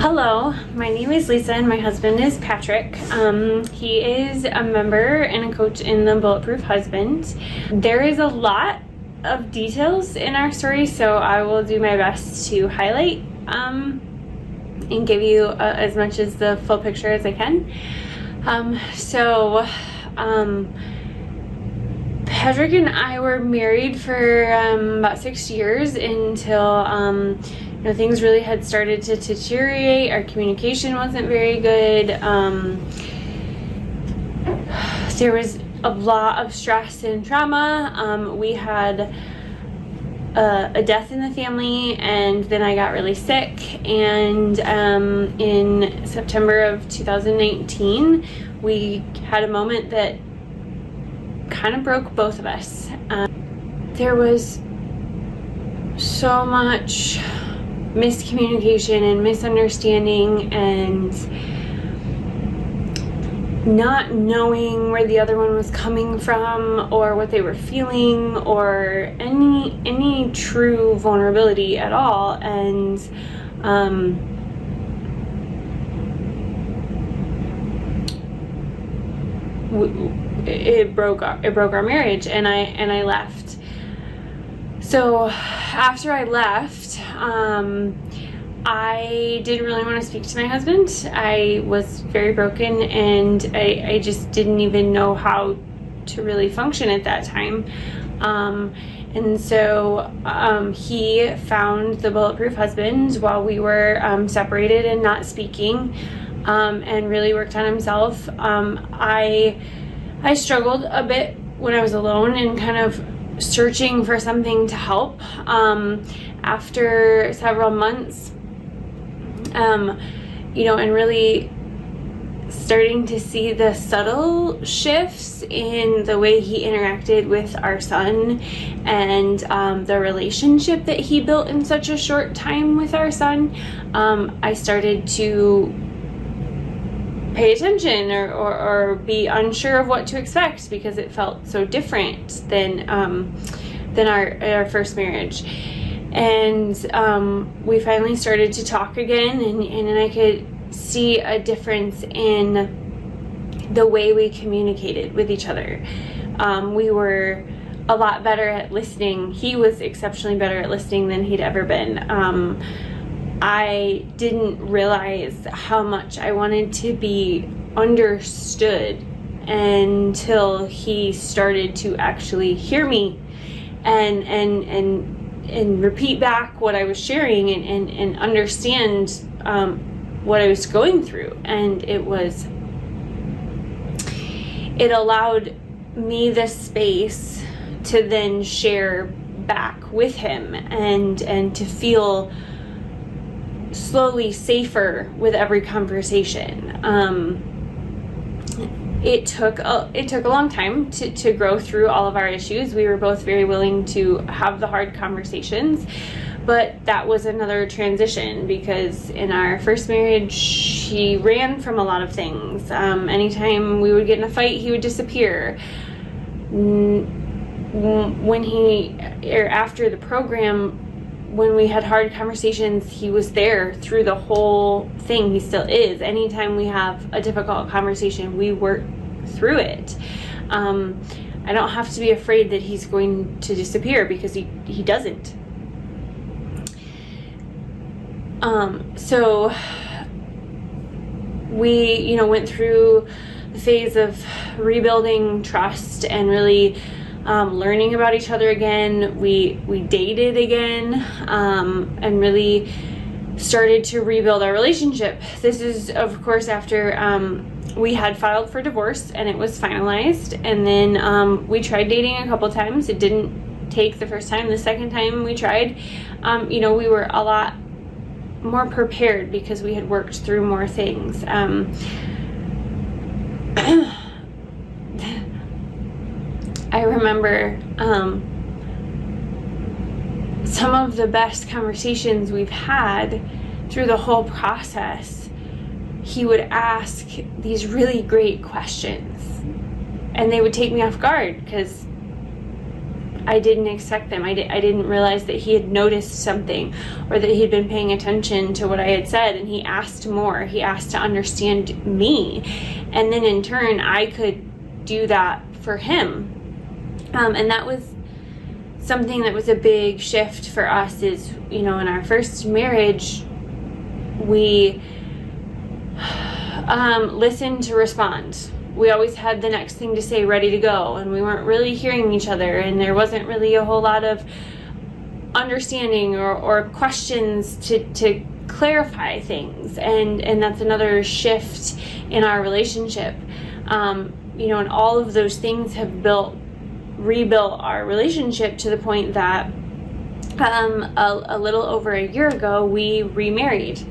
Hello, my name is Lisa and my husband is Patrick. He is a member and a coach in the Bulletproof Husband. There is a lot of details in our story, so I will do my best to highlight and give you as much as the full picture as I can. Patrick and I were married for about 6 years until things really had started to deteriorate. Our communication wasn't very good. There was a lot of stress and trauma. We had a death in the family, and then I got really sick. And in September of 2019, we had a moment that kind of broke both of us. There was so much miscommunication and misunderstanding and not knowing where the other one was coming from or what they were feeling or any true vulnerability at all. And it broke our marriage, and I left. So after I left, I didn't really want to speak to my husband. I was very broken, and I just didn't even know how to really function at that time. And so he found the Bulletproof Husband while we were separated and not speaking, and really worked on himself. I struggled a bit when I was alone and kind of searching for something to help. After several months, and really starting to see the subtle shifts in the way he interacted with our son and the relationship that he built in such a short time with our son, I started to pay attention or be unsure of what to expect, because it felt so different than our first marriage. And we finally started to talk again, and I could see a difference in the way we communicated with each other. We were a lot better at listening. He was exceptionally better at listening than he'd ever been. I didn't realize how much I wanted to be understood until he started to actually hear me and repeat back what I was sharing and understand what I was going through. And it allowed me the space to then share back with him and to feel slowly safer with every conversation. It took a long time to grow through all of our issues. We were both very willing to have the hard conversations, but that was another transition, because in our first marriage, he ran from a lot of things. Anytime we would get in a fight, he would disappear. After the program, when we had hard conversations, he was there through the whole thing. He still is. Anytime we have a difficult conversation, we work through it. I don't have to be afraid that he's going to disappear, because he doesn't. So we, went through the phase of rebuilding trust and really learning about each other again. We dated again, and really started to rebuild our relationship. This is, of course, after we had filed for divorce and it was finalized. And then we tried dating a couple times. It didn't take the first time. The second time we tried, we were a lot more prepared because we had worked through more things. I remember some of the best conversations we've had through the whole process. He would ask these really great questions, and they would take me off guard, because I didn't expect them. I didn't realize that he had noticed something, or that he'd been paying attention to what I had said, and he asked more. He asked to understand me, and then in turn I could do that for him. And that was something that was a big shift for us. Is, in our first marriage, we listened to respond. We always had the next thing to say ready to go, and we weren't really hearing each other, and there wasn't really a whole lot of understanding or questions to clarify things, and that's another shift in our relationship. And all of those things have rebuilt our relationship to the point that a little over a year ago we remarried.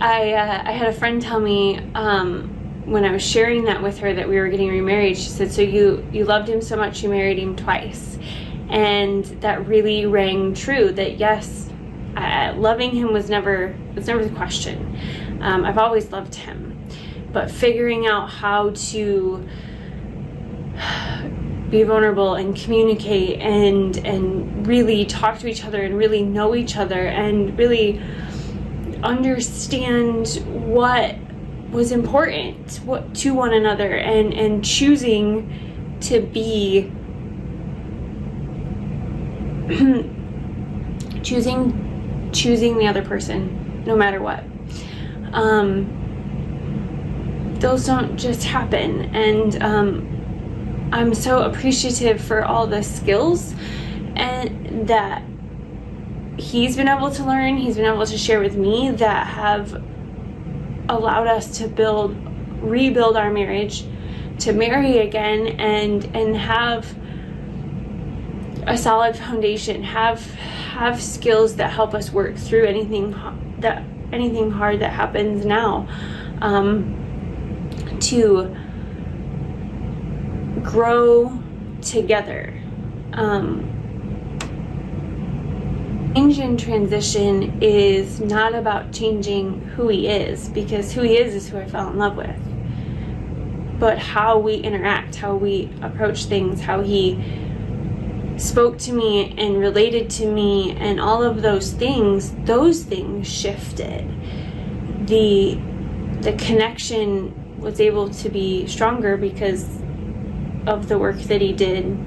I had a friend tell me when I was sharing that with her, that we were getting remarried, she said, so you loved him so much you married him twice. And that really rang true, that yes, loving him was never the question. I've always loved him, but figuring out how to be vulnerable and communicate and really talk to each other and really know each other and really understand what was important to one another, and choosing to be choosing the other person no matter what. Those don't just happen, and I'm so appreciative for all the skills and that he's been able to learn, he's been able to share with me, that have allowed us to rebuild our marriage, to marry again, and have a solid foundation, have skills that help us work through anything hard that happens now, to grow together. Change and transition is not about changing who he is, because who he is who I fell in love with, but how we interact, how we approach things, how he spoke to me and related to me, and all of those things shifted. The connection was able to be stronger because of the work that he did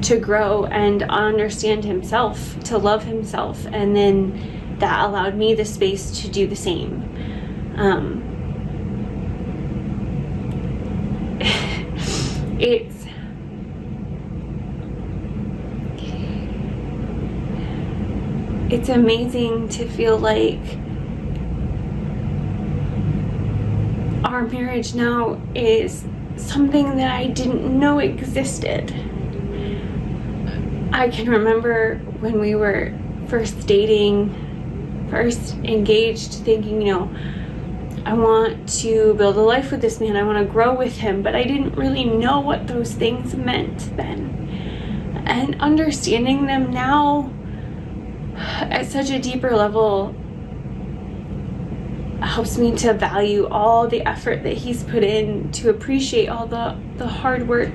to grow and understand himself, to love himself, and then that allowed me the space to do the same. It's amazing to feel like our marriage now is something that I didn't know existed. I can remember when we were first dating, first engaged, thinking, I want to build a life with this man, I want to grow with him, but I didn't really know what those things meant then. And understanding them now at such a deeper level helps me to value all the effort that he's put in, to appreciate all the hard work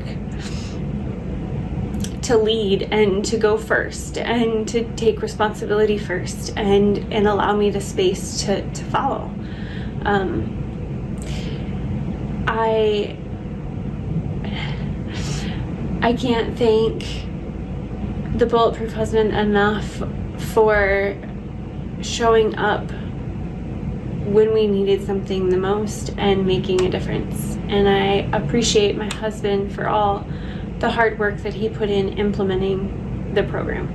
to lead and to go first and to take responsibility first, and allow me the space to follow. I can't thank the Bulletproof husband enough for showing up when we needed something the most and making a difference. And I appreciate my husband for all the hard work that he put in implementing the program.